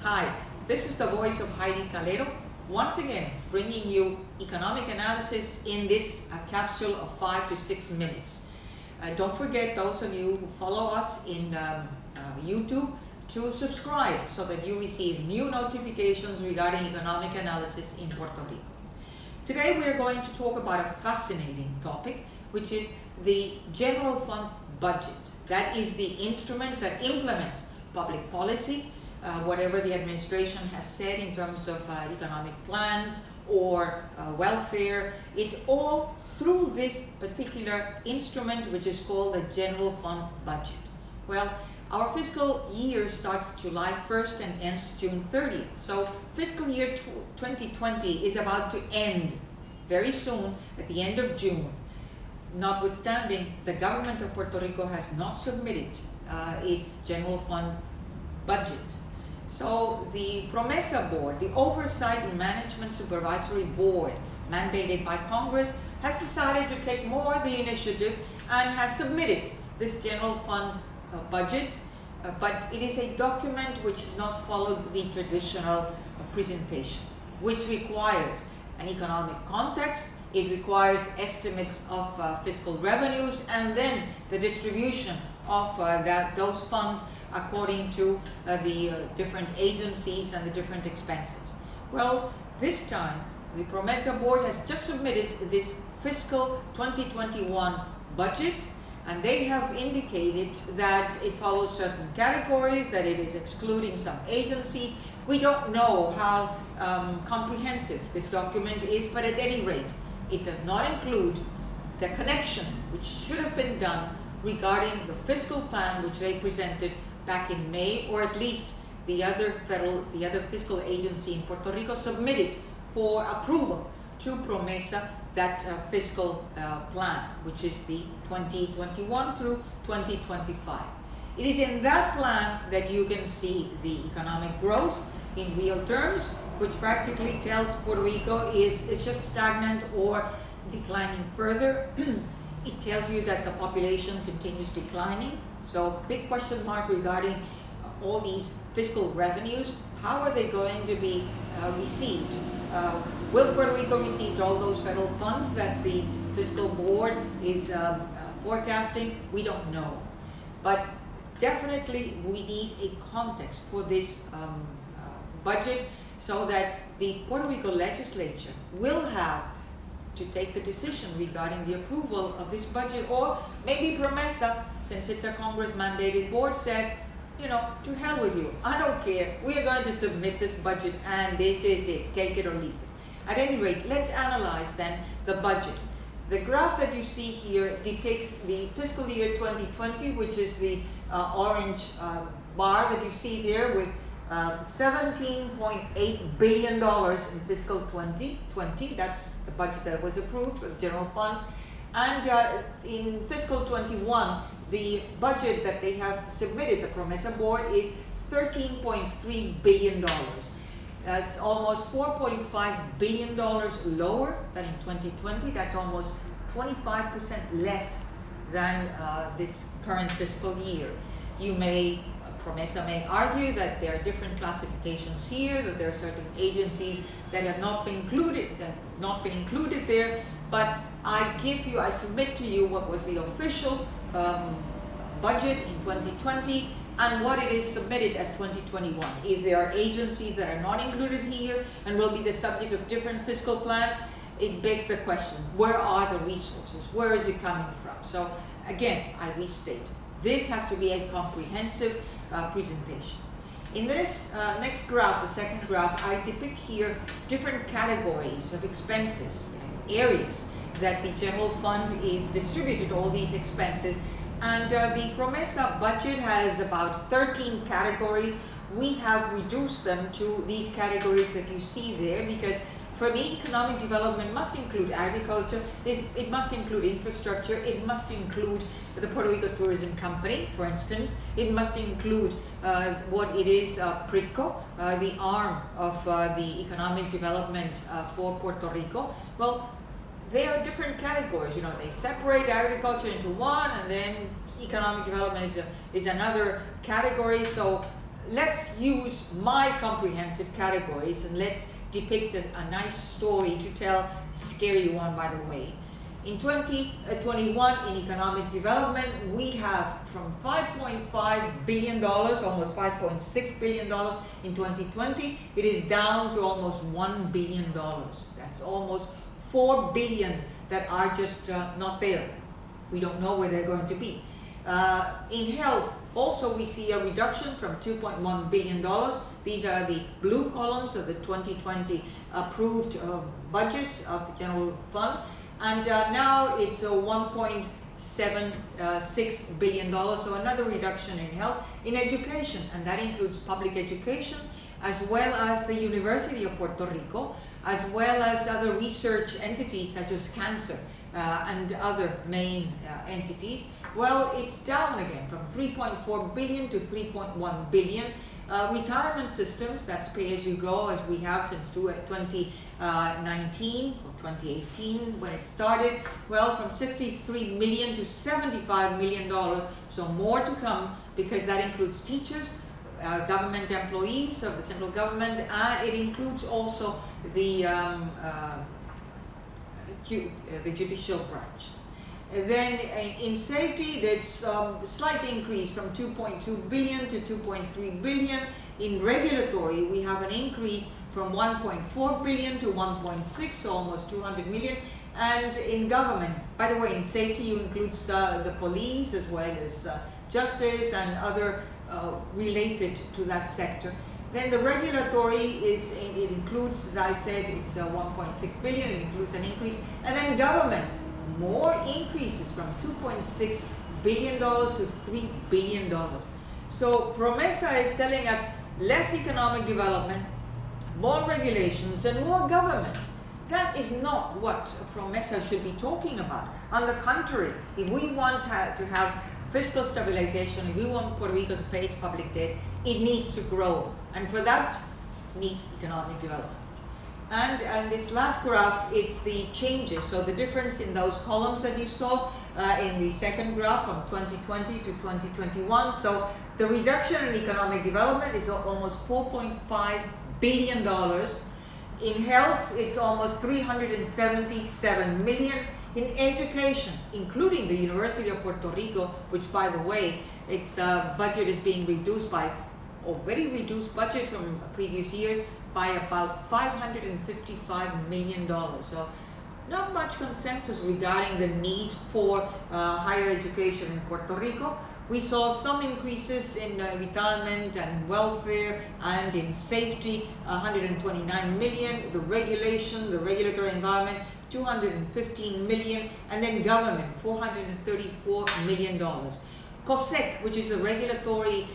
Hi, this is the voice of Heidie Calero, once again bringing you economic analysis in this capsule of 5 to 6 minutes. Don't forget, those of you who follow us in YouTube, to subscribe so that you receive new notifications regarding economic analysis in Puerto Rico. Today we are going to talk about a fascinating topic, which is the general fund budget. That is the instrument that implements public policy, whatever the administration has said in terms of economic plans or welfare. It's all through this particular instrument, which is called the general fund budget. Well, our fiscal year starts July 1st and ends June 30th. So fiscal year 2020 is about to end very soon at the end of June. Notwithstanding, the government of Puerto Rico has not submitted its general fund budget. So the Promesa board, the Oversight and Management Supervisory Board, mandated by Congress, has decided to take more of the initiative and has submitted this general fund budget, but it is a document which does not follow the traditional presentation, which requires an economic context. It requires estimates of fiscal revenues and then the distribution of those funds according to the different agencies and the different expenses. Well, this time the Promesa board has just submitted this fiscal 2021 budget, and they have indicated that it follows certain categories, that it is excluding some agencies. We don't know how comprehensive this document is, but at any rate, it does not include the connection which should have been done regarding the fiscal plan which they presented back in May, or at least the other fiscal agency in Puerto Rico submitted for approval to Promesa that fiscal plan, which is the 2021 through 2025. It is in that plan that you can see the economic growth in real terms, which practically tells Puerto Rico is just stagnant or declining further. It tells you that the population continues declining. So big question mark regarding all these fiscal revenues. How are they going to be received? Will Puerto Rico receive all those federal funds that the fiscal board is forecasting? We don't know. But definitely we need a context for this budget so that the Puerto Rico legislature will have to take the decision regarding the approval of this budget, or maybe Promesa, since it's a Congress-mandated board, says, you know, to hell with you. I don't care. We are going to submit this budget and this is it. Take it or leave it. At any rate, let's analyze then the budget. The graph that you see here depicts the fiscal year 2020, which is the orange bar that you see there, with $17.8 billion in fiscal 2020. That's the budget that was approved for the general fund. And in fiscal 21, the budget that they have submitted, the Promesa board, is $13.3 billion. That's almost $4.5 billion lower than in 2020. That's almost 25% less than this current fiscal year. Promesa may argue that there are different classifications here, that there are certain agencies that have not been included there, but I submit to you what was the official budget in 2020 and what it is submitted as 2021. If there are agencies that are not included here and will be the subject of different fiscal plans, it begs the question, where are the resources? Where is it coming from? So again, I restate, this has to be a comprehensive presentation. In this next graph, the second graph, I depict here different categories of expenses, areas that the general fund is distributed, all these expenses. And the Promesa budget has about 13 categories. We have reduced them to these categories that you see there, because for me, economic development must include agriculture, it must include infrastructure, it must include the Puerto Rico Tourism Company, for instance. It must include what it is, PRITCO, the arm of the economic development for Puerto Rico. Well, they are different categories. You know, they separate agriculture into one, and then economic development is another category. So let's use my comprehensive categories and let's depict a nice story to tell, scary one by the way. In 2021, in economic development, we have from $5.5 billion, almost $5.6 billion in 2020, it is down to almost $1 billion. That's almost $4 billion that are just not there. We don't know where they're going to be. In health, also we see a reduction from $2.1 billion. These are the blue columns of the 2020 approved budget of the general fund. And now it's $1.76 billion, so another reduction in health. In education, and that includes public education, as well as the University of Puerto Rico, as well as other research entities such as cancer and other main entities. Well, it's down again from 3.4 billion to 3.1 billion. Retirement systems, that's pay-as-you-go, as we have since 2019 or 2018 when it started. Well, from 63 million to $75 million, so more to come, because that includes teachers, government employees of the central government, and it includes also the judicial branch. And then in safety, there's a slight increase from 2.2 billion to 2.3 billion. In regulatory, we have an increase from 1.4 billion to 1.6, so almost 200 million. And in government, by the way, in safety, you includes the police as well as justice and other related to that sector. Then the regulatory it includes, as I said, it's 1.6 billion, it includes an increase. And then government, more increases from $2.6 billion to $3 billion. So Promesa is telling us less economic development, more regulations, and more government. That is not what Promesa should be talking about. On the contrary, if we want to have fiscal stabilization, if we want Puerto Rico to pay its public debt, it needs to grow. And for that, needs economic development. And this last graph, it's the changes. So the difference in those columns that you saw in the second graph from 2020 to 2021. So the reduction in economic development is almost $4.5 billion. In health, it's almost 377 million. In education, including the University of Puerto Rico, which by the way, its budget is being reduced by already reduced budget from previous years by about $555 million. So not much consensus regarding the need for higher education in Puerto Rico. We saw some increases in retirement and welfare and in safety, 129 million, the regulation, the regulatory environment, 215 million, and then government, $434 million. COSEC, which is a regulatory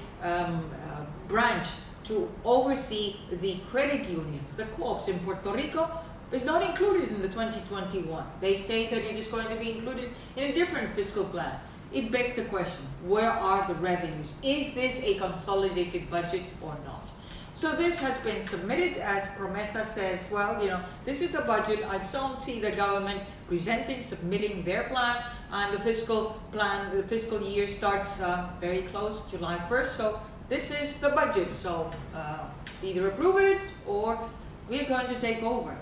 branch to oversee the credit unions, the co-ops in Puerto Rico, is not included in the 2021. They say that it is going to be included in a different fiscal plan. It begs the question, where are the revenues? Is this a consolidated budget or not? So this has been submitted, as Promesa says, well, this is the budget. I don't see the government presenting, submitting their plan, and the fiscal plan, the fiscal year starts very close, July 1st. So this is the budget. So either approve it or we are going to take over.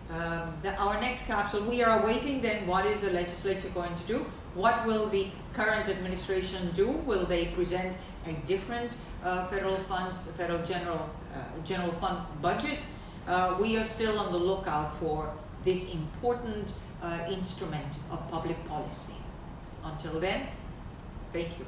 Our next capsule, we are awaiting then what is the legislature going to do? What will the current administration do? Will they present a different federal general fund budget? We are still on the lookout for this important instrument of public policy. Until then, thank you.